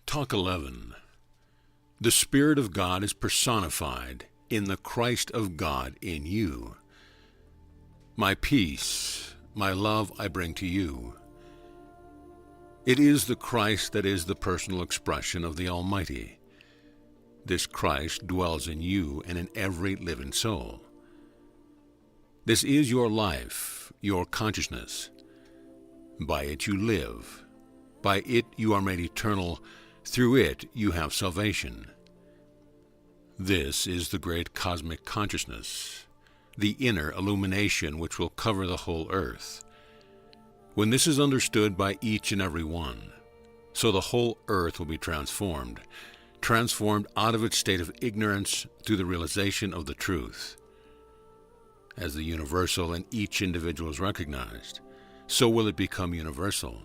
Talk 11. The Spirit of God is personified in the Christ of God in you. My peace, my love I bring to you. It is the Christ that is the personal expression of the Almighty. This Christ dwells in you and in every living soul. This is your life, your consciousness. By it you live. By it you are made eternal. Through it you have salvation. This is the great cosmic consciousness, the inner illumination which will cover the whole earth. When this is understood by each and every one, so the whole earth will be transformed out of its state of ignorance through the realization of the truth. As the universal in each individual is recognized, so will it become universal.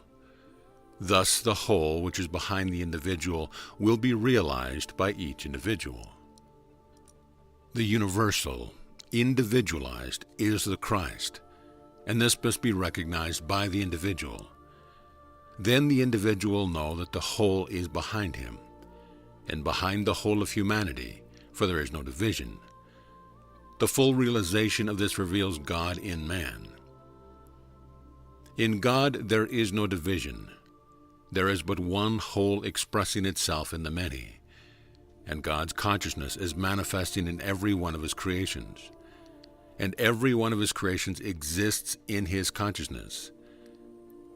Thus the whole which is behind the individual will be realized by each individual. The universal, individualized, is the Christ, and this must be recognized by the individual. Then the individual will know that the whole is behind him, and behind the whole of humanity, for there is no division. The full realization of this reveals God in man. In God there is no division. There is but one whole expressing itself in the many, and God's consciousness is manifesting in every one of His creations, and every one of His creations exists in His consciousness.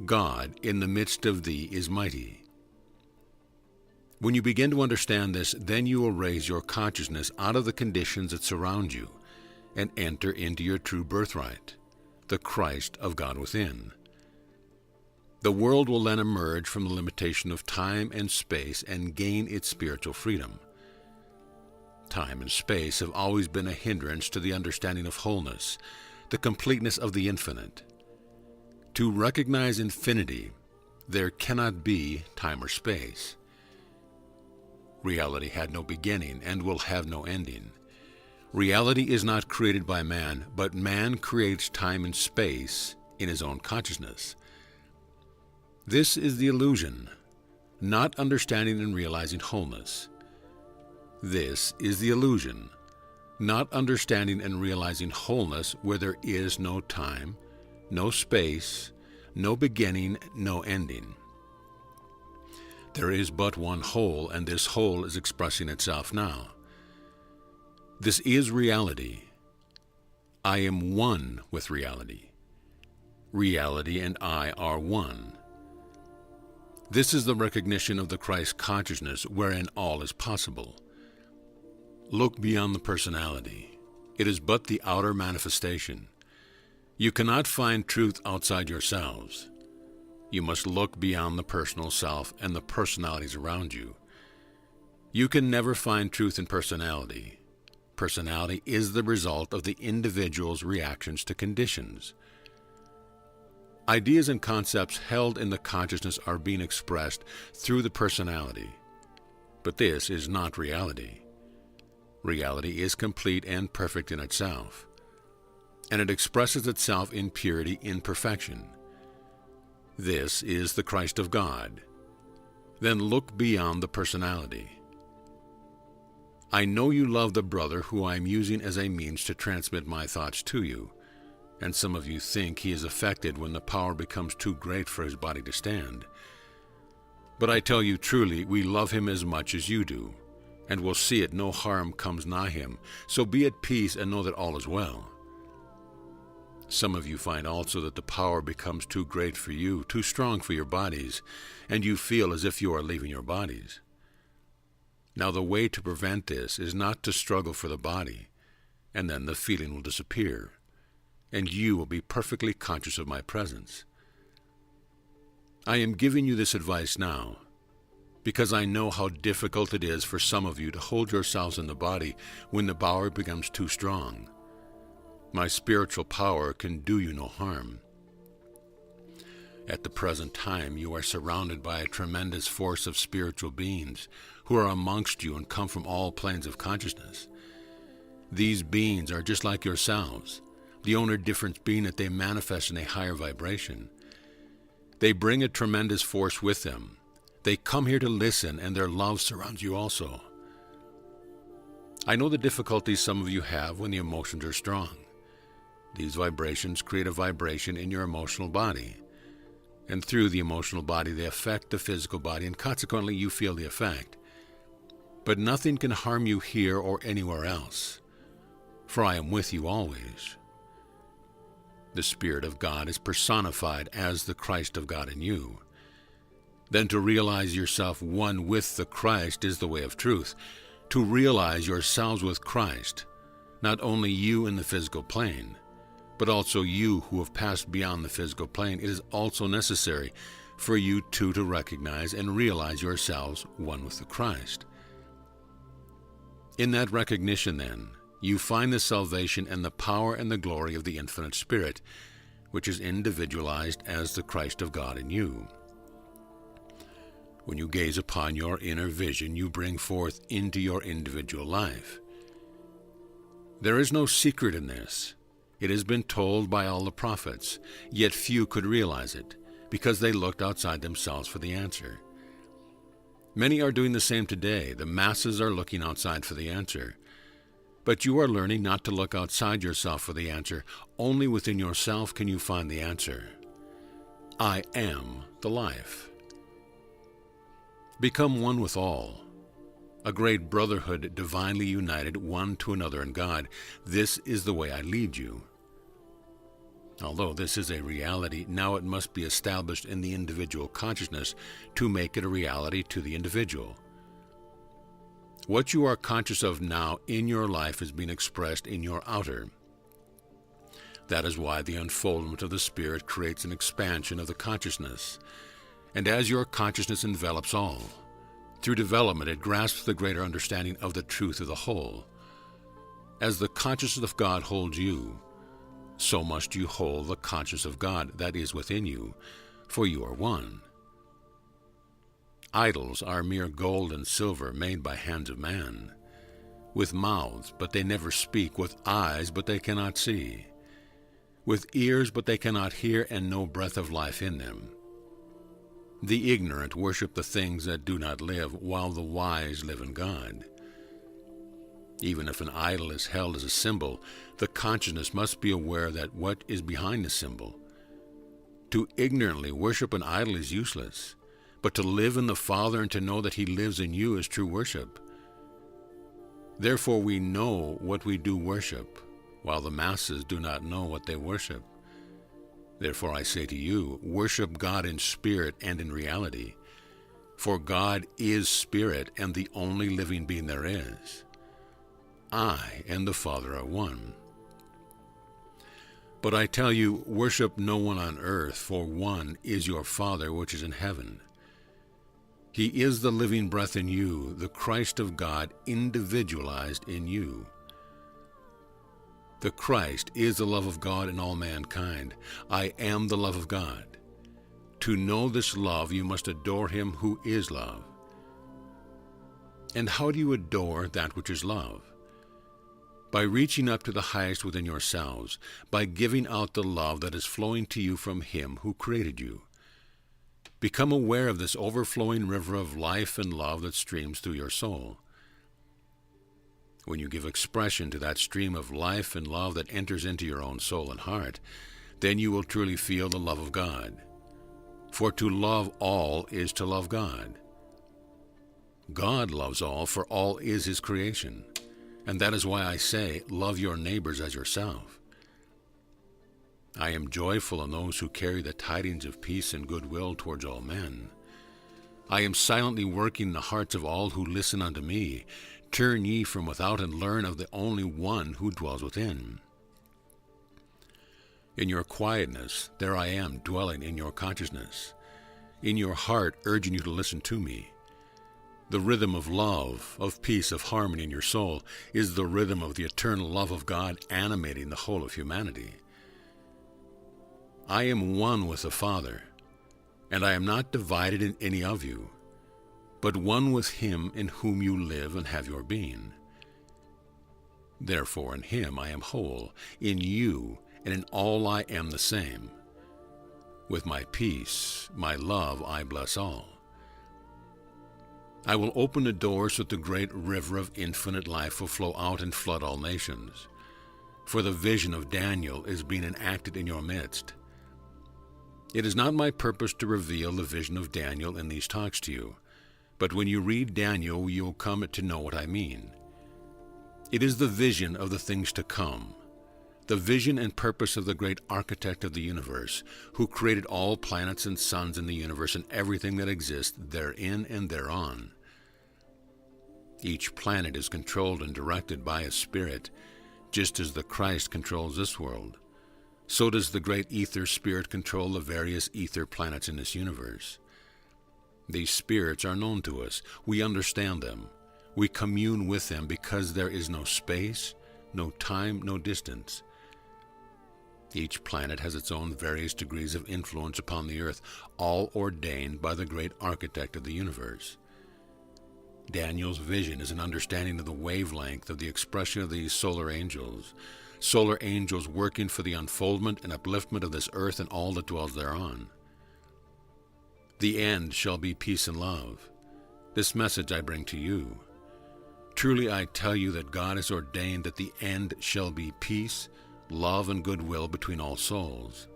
God in the midst of thee is mighty. When you begin to understand this, then you will raise your consciousness out of the conditions that surround you and enter into your true birthright, the Christ of God within. The world will then emerge from the limitation of time and space and gain its spiritual freedom. Time and space have always been a hindrance to the understanding of wholeness, the completeness of the infinite. To recognize infinity, there cannot be time or space. Reality had no beginning and will have no ending. Reality is not created by man, but man creates time and space in his own consciousness. This is the illusion, not understanding and realizing wholeness. This is the illusion, not understanding and realizing wholeness where there is no time, no space, no beginning, no ending. There is but one whole, and this whole is expressing itself now. This is reality. I am one with reality. Reality and I are one. This is the recognition of the Christ consciousness wherein all is possible. Look beyond the personality. It is but the outer manifestation. You cannot find truth outside yourselves. You must look beyond the personal self and the personalities around you. You can never find truth in personality. Personality is the result of the individual's reactions to conditions. Ideas and concepts held in the consciousness are being expressed through the personality. But this is not reality. Reality is complete and perfect in itself, and it expresses itself in purity, in perfection. This is the Christ of God. Then look beyond the personality. I know you love the brother who I am using as a means to transmit my thoughts to you, and some of you think he is affected when the power becomes too great for his body to stand. But I tell you truly, we love him as much as you do, and will see it no harm comes nigh him, so be at peace and know that all is well. Some of you find also that the power becomes too great for you, too strong for your bodies, and you feel as if you are leaving your bodies. Now the way to prevent this is not to struggle for the body, and then the feeling will disappear, and you will be perfectly conscious of my presence. I am giving you this advice now, because I know how difficult it is for some of you to hold yourselves in the body when the power becomes too strong. My spiritual power can do you no harm. At the present time, you are surrounded by a tremendous force of spiritual beings who are amongst you and come from all planes of consciousness. These beings are just like yourselves, the only difference being that they manifest in a higher vibration. They bring a tremendous force with them. They come here to listen, and their love surrounds you also. I know the difficulties some of you have when the emotions are strong. These vibrations create a vibration in your emotional body, and through the emotional body they affect the physical body, and consequently you feel the effect. But nothing can harm you here or anywhere else, for I am with you always. The Spirit of God is personified as the Christ of God in you. Then to realize yourself one with the Christ is the way of truth. To realize yourselves with Christ, not only you in the physical plane, but also you who have passed beyond the physical plane, it is also necessary for you too to recognize and realize yourselves one with the Christ. In that recognition, then, you find the salvation and the power and the glory of the infinite Spirit, which is individualized as the Christ of God in you. When you gaze upon your inner vision, you bring forth into your individual life. There is no secret in this. It has been told by all the prophets, yet few could realize it, because they looked outside themselves for the answer. Many are doing the same today. The masses are looking outside for the answer. But you are learning not to look outside yourself for the answer. Only within yourself can you find the answer. I am the life. Become one with all. A great brotherhood divinely united one to another in God. This is the way I lead you. Although this is a reality, now it must be established in the individual consciousness to make it a reality to the individual. What you are conscious of now in your life is being expressed in your outer. That is why the unfoldment of the Spirit creates an expansion of the consciousness. And as your consciousness envelops all, through development it grasps the greater understanding of the truth of the whole. As the consciousness of God holds you, so must you hold the consciousness of God that is within you, for you are one. Idols are mere gold and silver made by hands of man, with mouths, but they never speak, with eyes, but they cannot see, with ears, but they cannot hear, and no breath of life in them. The ignorant worship the things that do not live, while the wise live in God. Even if an idol is held as a symbol, the consciousness must be aware that what is behind the symbol. To ignorantly worship an idol is useless, but to live in the Father and to know that He lives in you is true worship. Therefore we know what we do worship, while the masses do not know what they worship. Therefore I say to you, worship God in spirit and in reality, for God is spirit and the only living being there is. I and the Father are one. But I tell you, worship no one on earth, for one is your Father which is in heaven. He is the living breath in you, the Christ of God individualized in you. The Christ is the love of God in all mankind. I am the love of God. To know this love, you must adore Him who is love. And how do you adore that which is love? By reaching up to the highest within yourselves, by giving out the love that is flowing to you from Him who created you. Become aware of this overflowing river of life and love that streams through your soul. When you give expression to that stream of life and love that enters into your own soul and heart, then you will truly feel the love of God. For to love all is to love God. God loves all, for all is His creation. And that is why I say, love your neighbors as yourself. I am joyful in those who carry the tidings of peace and goodwill towards all men. I am silently working in the hearts of all who listen unto me. Turn ye from without and learn of the only one who dwells within. In your quietness, there I am dwelling in your consciousness. In your heart, urging you to listen to me. The rhythm of love, of peace, of harmony in your soul is the rhythm of the eternal love of God animating the whole of humanity. I am one with the Father, and I am not divided in any of you, but one with Him in whom you live and have your being. Therefore in Him I am whole, in you and in all I am the same. With my peace, my love, I bless all. I will open the door so that the great river of infinite life will flow out and flood all nations. For the vision of Daniel is being enacted in your midst. It is not my purpose to reveal the vision of Daniel in these talks to you, but when you read Daniel, you will come to know what I mean. It is the vision of the things to come, the vision and purpose of the great architect of the universe, who created all planets and suns in the universe and everything that exists therein and thereon. Each planet is controlled and directed by a spirit, just as the Christ controls this world. So does the great ether spirit control the various ether planets in this universe. These spirits are known to us. We understand them. We commune with them because there is no space, no time, no distance. Each planet has its own various degrees of influence upon the earth, all ordained by the great architect of the universe. Daniel's vision is an understanding of the wavelength of the expression of these solar angels working for the unfoldment and upliftment of this earth and all that dwells thereon. The end shall be peace and love. This message I bring to you. Truly I tell you that God has ordained that the end shall be peace, love, and goodwill between all souls.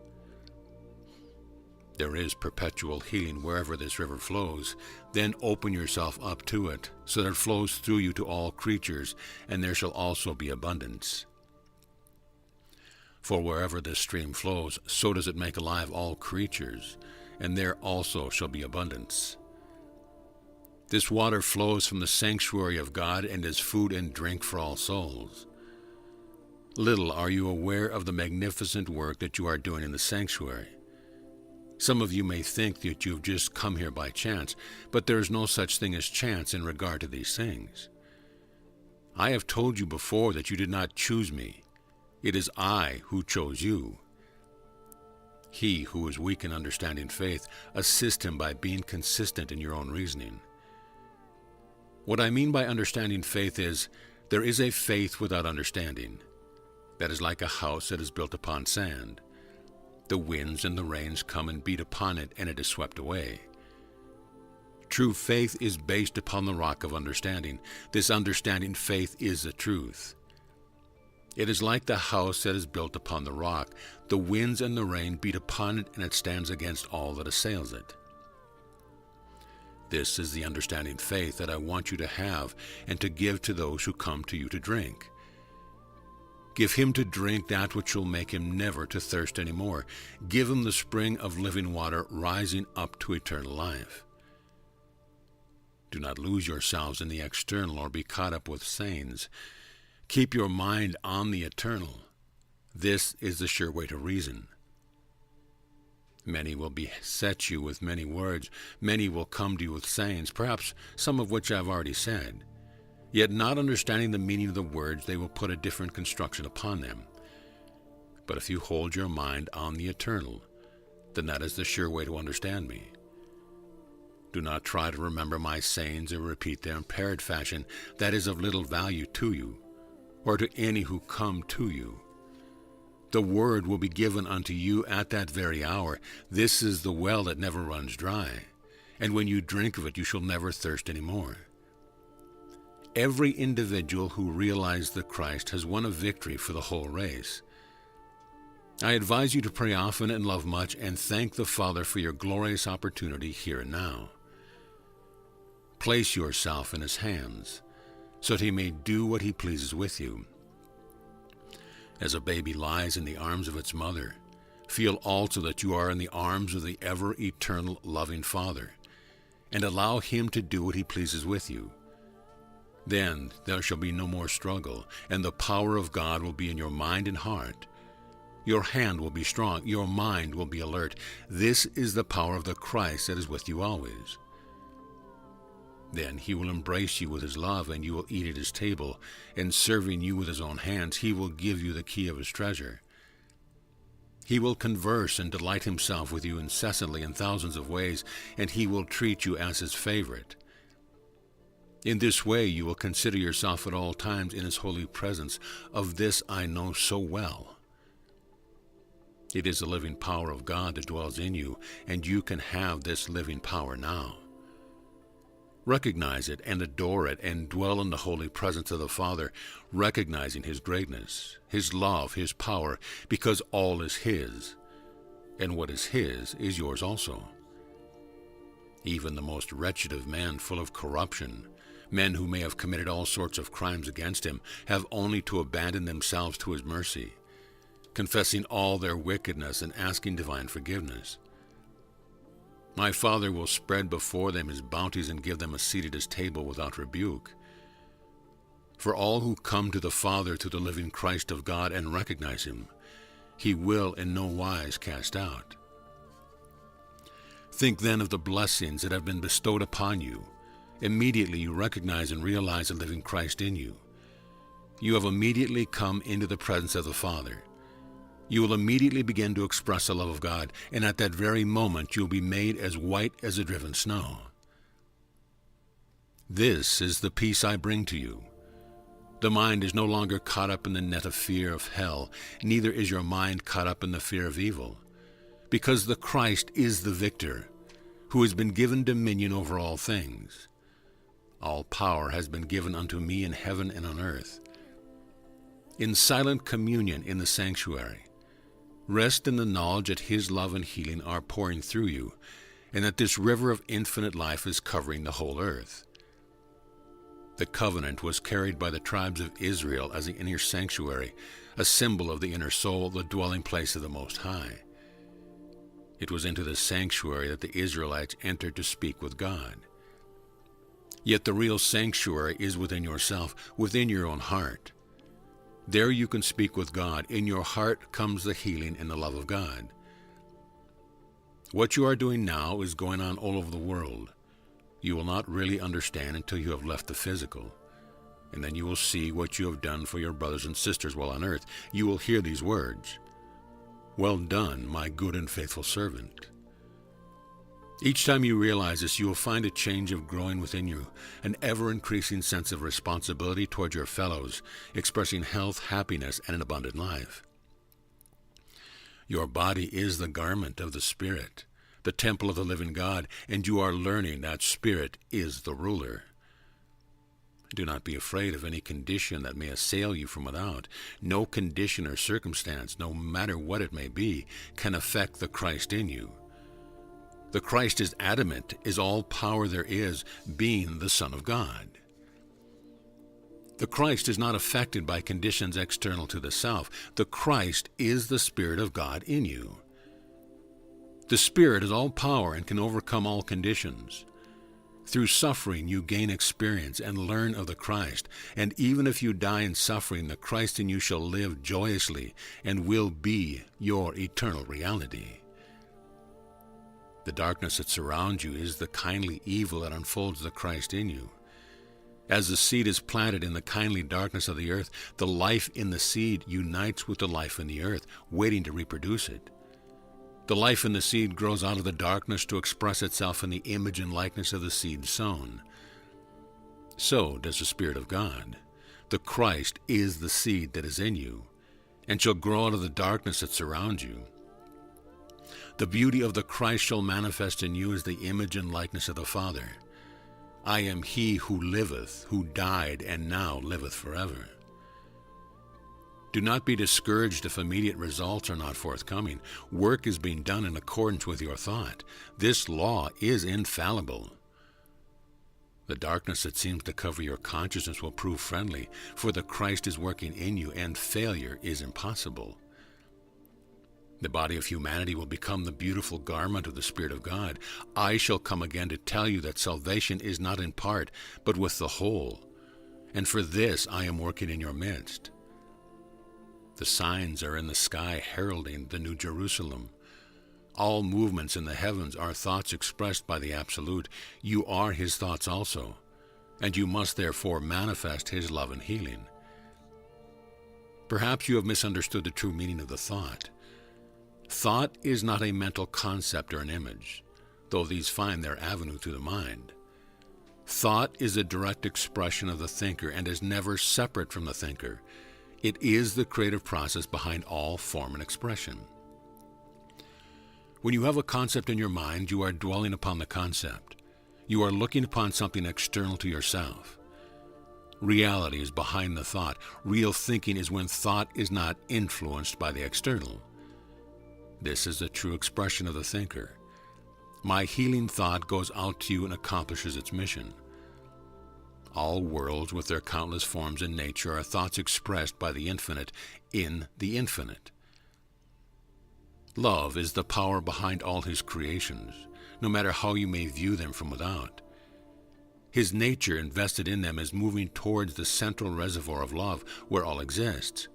There is perpetual healing wherever this river flows. Then open yourself up to it, so that it flows through you to all creatures, and there shall also be abundance. For wherever this stream flows, so does it make alive all creatures, and there also shall be abundance. This water flows from the sanctuary of God and is food and drink for all souls. Little are you aware of the magnificent work that you are doing in the sanctuary. Some of you may think that you have just come here by chance, but there is no such thing as chance in regard to these things. I have told you before that you did not choose me. It is I who chose you. He who is weak in understanding faith, assist him by being consistent in your own reasoning. What I mean by understanding faith is, there is a faith without understanding. That is like a house that is built upon sand. The winds and the rains come and beat upon it, and it is swept away. True faith is based upon the rock of understanding. This understanding faith is the truth. It is like the house that is built upon the rock. The winds and the rain beat upon it, and it stands against all that assails it. This is the understanding faith that I want you to have and to give to those who come to you to drink. Give him to drink that which will make him never to thirst any more. Give him the spring of living water rising up to eternal life. Do not lose yourselves in the external or be caught up with sayings. Keep your mind on the eternal. This is the sure way to reason. Many will beset you with many words. Many will come to you with sayings, perhaps some of which I have already said. Yet not understanding the meaning of the words, they will put a different construction upon them. But if you hold your mind on the eternal, then that is the sure way to understand me. Do not try to remember my sayings or repeat them in parrot fashion. That is of little value to you, or to any who come to you. The word will be given unto you at that very hour. This is the well that never runs dry, and when you drink of it, you shall never thirst any more. Every individual who realizes the Christ has won a victory for the whole race. I advise you to pray often and love much, and thank the Father for your glorious opportunity here and now. Place yourself in his hands, so that he may do what he pleases with you. As a baby lies in the arms of its mother, feel also that you are in the arms of the ever-eternal loving Father, and allow him to do what he pleases with you. Then there shall be no more struggle, and the power of God will be in your mind and heart. Your hand will be strong, your mind will be alert. This is the power of the Christ that is with you always. Then he will embrace you with his love, and you will eat at his table, and serving you with his own hands, he will give you the key of his treasure. He will converse and delight himself with you incessantly in thousands of ways, and he will treat you as his favorite. In this way you will consider yourself at all times in his holy presence. Of this I know so well. It is the living power of God that dwells in you, and you can have this living power now. Recognize it and adore it and dwell in the holy presence of the Father, recognizing His greatness, His love, His power, because all is His, and what is His is yours also. Even the most wretched of men, full of corruption, men who may have committed all sorts of crimes against Him, have only to abandon themselves to His mercy, confessing all their wickedness and asking divine forgiveness. My Father will spread before them His bounties and give them a seat at His table without rebuke. For all who come to the Father through the living Christ of God and recognize Him, He will in no wise cast out. Think then of the blessings that have been bestowed upon you. Immediately you recognize and realize the living Christ in you. You have immediately come into the presence of the Father. You will immediately begin to express the love of God, and at that very moment you will be made as white as the driven snow. This is the peace I bring to you. The mind is no longer caught up in the net of fear of hell, neither is your mind caught up in the fear of evil, because the Christ is the victor, who has been given dominion over all things. All power has been given unto me in heaven and on earth. In silent communion in the sanctuary, rest in the knowledge that His love and healing are pouring through you, and that this river of infinite life is covering the whole earth. The covenant was carried by the tribes of Israel as the inner sanctuary, a symbol of the inner soul, the dwelling place of the Most High. It was into the sanctuary that the Israelites entered to speak with God. Yet the real sanctuary is within yourself, within your own heart. There you can speak with God. In your heart comes the healing and the love of God. What you are doing now is going on all over the world. You will not really understand until you have left the physical, and then you will see what you have done for your brothers and sisters while on earth. You will hear these words, "Well done, my good and faithful servant." Each time you realize this, you will find a change of growing within you, an ever-increasing sense of responsibility toward your fellows, expressing health, happiness, and an abundant life. Your body is the garment of the Spirit, the temple of the living God, and you are learning that Spirit is the ruler. Do not be afraid of any condition that may assail you from without. No condition or circumstance, no matter what it may be, can affect the Christ in you. The Christ is adamant, is all power there is, being the Son of God. The Christ is not affected by conditions external to the self. The Christ is the Spirit of God in you. The Spirit is all power and can overcome all conditions. Through suffering you gain experience and learn of the Christ, and even if you die in suffering, the Christ in you shall live joyously and will be your eternal reality. The darkness that surrounds you is the kindly evil that unfolds the Christ in you. As the seed is planted in the kindly darkness of the earth, the life in the seed unites with the life in the earth, waiting to reproduce it. The life in the seed grows out of the darkness to express itself in the image and likeness of the seed sown. So does the Spirit of God. The Christ is the seed that is in you, and shall grow out of the darkness that surrounds you. The beauty of the Christ shall manifest in you as the image and likeness of the Father. I am He who liveth, who died, and now liveth forever. Do not be discouraged if immediate results are not forthcoming. Work is being done in accordance with your thought. This law is infallible. The darkness that seems to cover your consciousness will prove friendly, for the Christ is working in you, and failure is impossible. The body of humanity will become the beautiful garment of the Spirit of God. I shall come again to tell you that salvation is not in part, but with the whole. And for this I am working in your midst. The signs are in the sky heralding the New Jerusalem. All movements in the heavens are thoughts expressed by the Absolute. You are His thoughts also, and you must therefore manifest His love and healing. Perhaps you have misunderstood the true meaning of the thought. Thought is not a mental concept or an image, though these find their avenue through the mind. Thought is a direct expression of the thinker and is never separate from the thinker. It is the creative process behind all form and expression. When you have a concept in your mind, you are dwelling upon the concept. You are looking upon something external to yourself. Reality is behind the thought. Real thinking is when thought is not influenced by the external. This is the true expression of the thinker. My healing thought goes out to you and accomplishes its mission. All worlds with their countless forms in nature are thoughts expressed by the infinite in the infinite. Love is the power behind all his creations, no matter how you may view them from without. His nature invested in them is moving towards the central reservoir of love where all exists.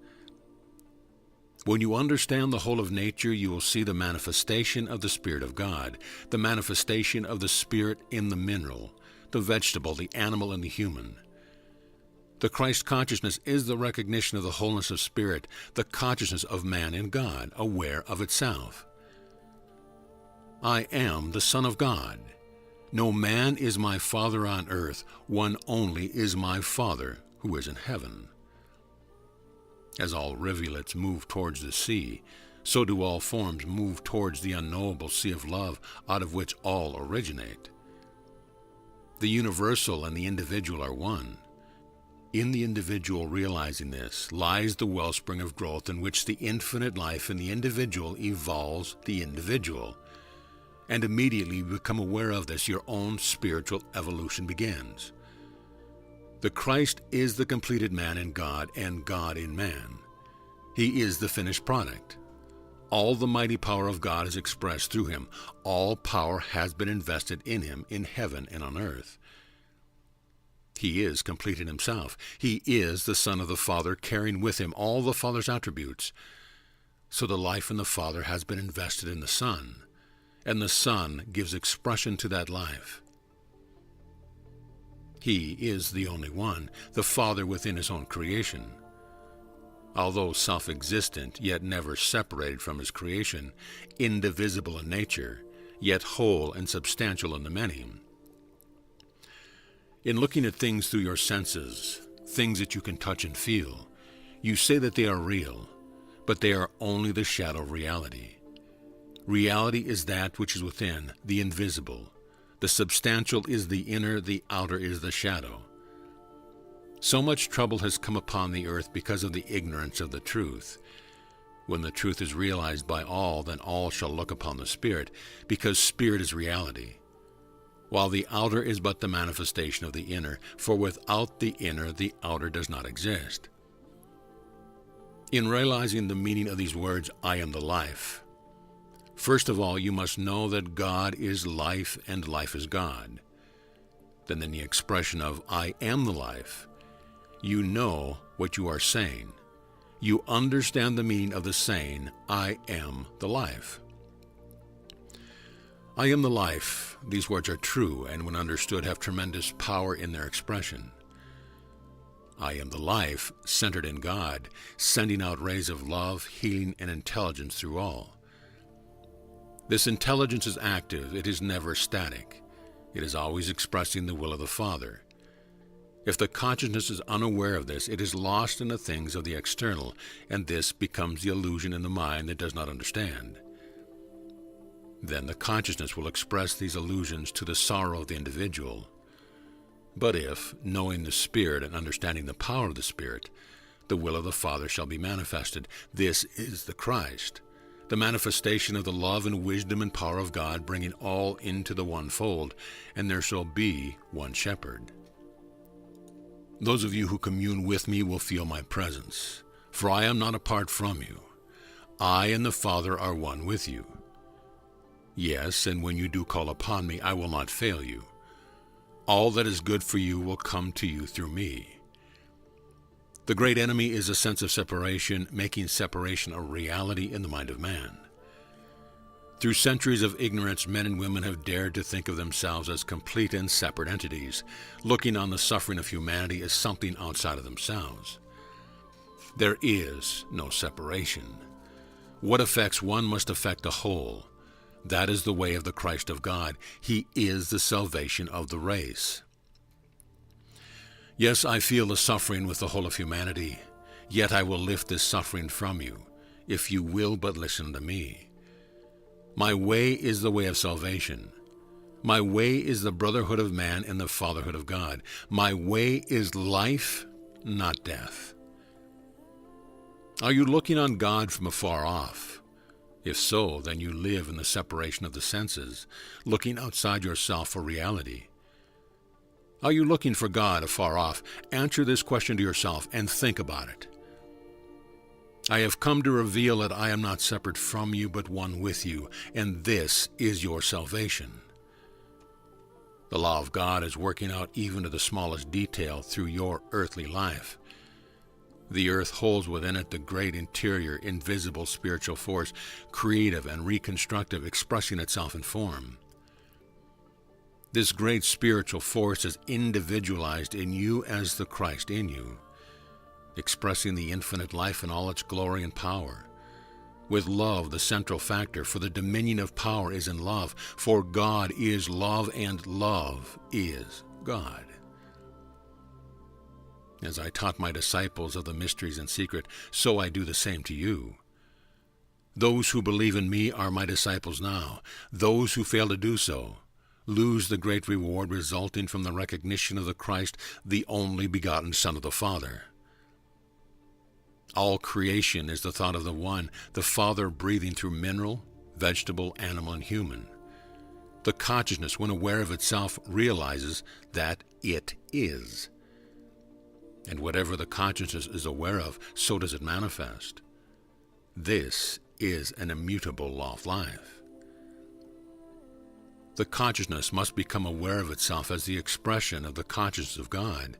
When you understand the whole of nature, you will see the manifestation of the Spirit of God, the manifestation of the Spirit in the mineral, the vegetable, the animal, and the human. The Christ consciousness is the recognition of the wholeness of spirit, the consciousness of man in God, aware of itself. I am the Son of God. No man is my Father on earth, one only is my Father who is in heaven. As all rivulets move towards the sea, so do all forms move towards the unknowable sea of love out of which all originate. The universal and the individual are one. In the individual realizing this lies the wellspring of growth in which the infinite life in the individual evolves the individual. And immediately you become aware of this, your own spiritual evolution begins. The Christ is the completed man in God and God in man. He is the finished product. All the mighty power of God is expressed through him. All power has been invested in him in heaven and on earth. He is complete in himself. He is the Son of the Father, carrying with him all the Father's attributes. So the life in the Father has been invested in the Son, and the Son gives expression to that life. He is the only one, the Father within his own creation. Although self-existent, yet never separated from his creation, indivisible in nature, yet whole and substantial in the many. In looking at things through your senses, things that you can touch and feel, you say that they are real, but they are only the shadow of reality. Reality is that which is within, the invisible. The substantial is the inner, the outer is the shadow. So much trouble has come upon the earth because of the ignorance of the truth. When the truth is realized by all, then all shall look upon the Spirit, because Spirit is reality. While the outer is but the manifestation of the inner, for without the inner, the outer does not exist. In realizing the meaning of these words, I am the life, first of all, you must know that God is life and life is God. Then in the expression of I am the life, you know what you are saying. You understand the meaning of the saying, I am the life. I am the life. These words are true and when understood have tremendous power in their expression. I am the life, centered in God, sending out rays of love, healing, and intelligence through all. This intelligence is active. It is never static. It is always expressing the will of the Father. If the consciousness is unaware of this, it is lost in the things of the external, and this becomes the illusion in the mind that does not understand. Then the consciousness will express these illusions to the sorrow of the individual. But if, knowing the Spirit and understanding the power of the Spirit, the will of the Father shall be manifested, this is the Christ, the manifestation of the love and wisdom and power of God, bringing all into the one fold, and there shall be one shepherd. Those of you who commune with me will feel my presence, for I am not apart from you. I and the Father are one with you. Yes, and when you do call upon me, I will not fail you. All that is good for you will come to you through me. The great enemy is a sense of separation, making separation a reality in the mind of man. Through centuries of ignorance, men and women have dared to think of themselves as complete and separate entities, looking on the suffering of humanity as something outside of themselves. There is no separation. What affects one must affect the whole. That is the way of the Christ of God. He is the salvation of the race. Yes, I feel the suffering with the whole of humanity, yet I will lift this suffering from you, if you will but listen to me. My way is the way of salvation. My way is the brotherhood of man and the fatherhood of God. My way is life, not death. Are you looking on God from afar off? If so, then you live in the separation of the senses, looking outside yourself for reality. Are you looking for God afar off? Answer this question to yourself and think about it. I have come to reveal that I am not separate from you, but one with you, and this is your salvation. The law of God is working out even to the smallest detail through your earthly life. The earth holds within it the great interior, invisible spiritual force, creative and reconstructive, expressing itself in form. This great spiritual force is individualized in you as the Christ in you, expressing the infinite life in all its glory and power. With love the central factor, for the dominion of power is in love, for God is love and love is God. As I taught my disciples of the mysteries in secret, so I do the same to you. Those who believe in me are my disciples now. Those who fail to do so lose the great reward resulting from the recognition of the Christ, the only begotten Son of the Father. All creation is the thought of the One, the Father breathing through mineral, vegetable, animal, and human. The consciousness, when aware of itself, realizes that it is. And whatever the consciousness is aware of, so does it manifest. This is an immutable law of life. The consciousness must become aware of itself as the expression of the consciousness of God.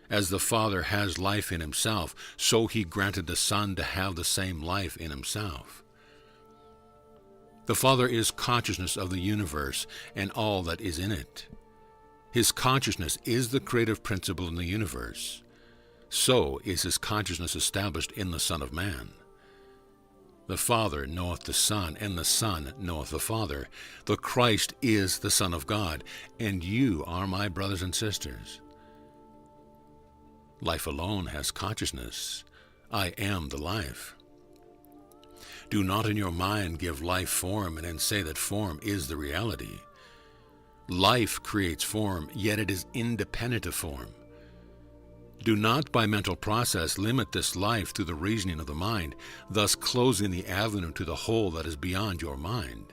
As the Father has life in himself, so he granted the Son to have the same life in himself. The Father is consciousness of the universe and all that is in it. His consciousness is the creative principle in the universe. So is his consciousness established in the Son of Man. The Father knoweth the Son, and the Son knoweth the Father. The Christ is the Son of God, and you are my brothers and sisters. Life alone has consciousness. I am the life. Do not in your mind give life form and then say that form is the reality. Life creates form, yet it is independent of form. Do not by mental process limit this life to the reasoning of the mind, thus closing the avenue to the whole that is beyond your mind.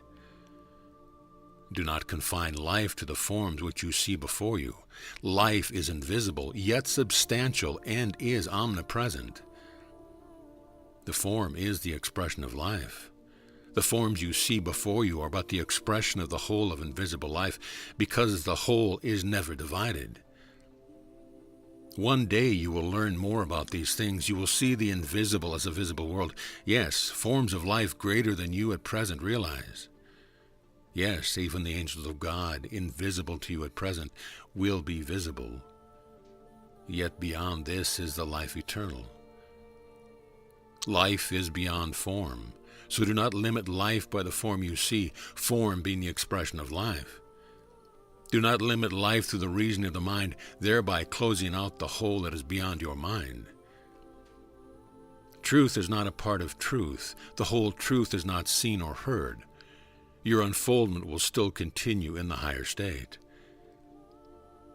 Do not confine life to the forms which you see before you. Life is invisible, yet substantial, and is omnipresent. The form is the expression of life. The forms you see before you are but the expression of the whole of invisible life, because the whole is never divided. One day you will learn more about these things. You will see the invisible as a visible world. Yes, forms of life greater than you at present realize. Yes, even the angels of God, invisible to you at present, will be visible. Yet beyond this is the life eternal. Life is beyond form, so do not limit life by the form you see, form being the expression of life. Do not limit life through the reasoning of the mind, thereby closing out the whole that is beyond your mind. Truth is not a part of truth. The whole truth is not seen or heard. Your unfoldment will still continue in the higher state.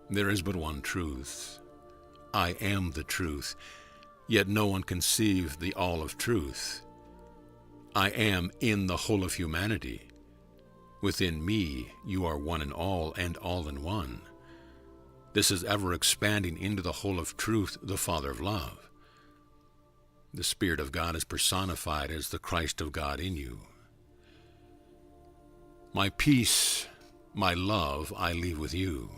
There is but one truth. I am the truth, yet no one conceives the all of truth. I am in the whole of humanity. Within me, you are one in all and all in one. This is ever expanding into the whole of truth, the Father of love. The Spirit of God is personified as the Christ of God in you. My peace, my love, I leave with you.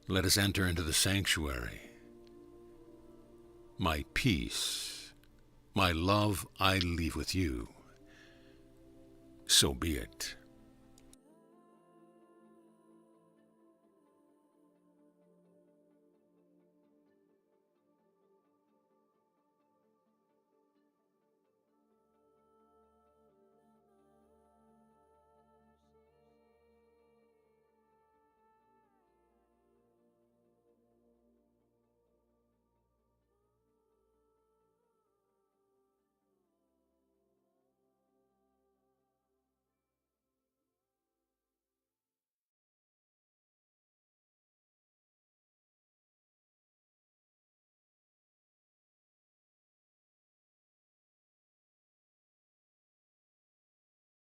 Let us enter into the sanctuary. My peace, my love, I leave with you. So be it.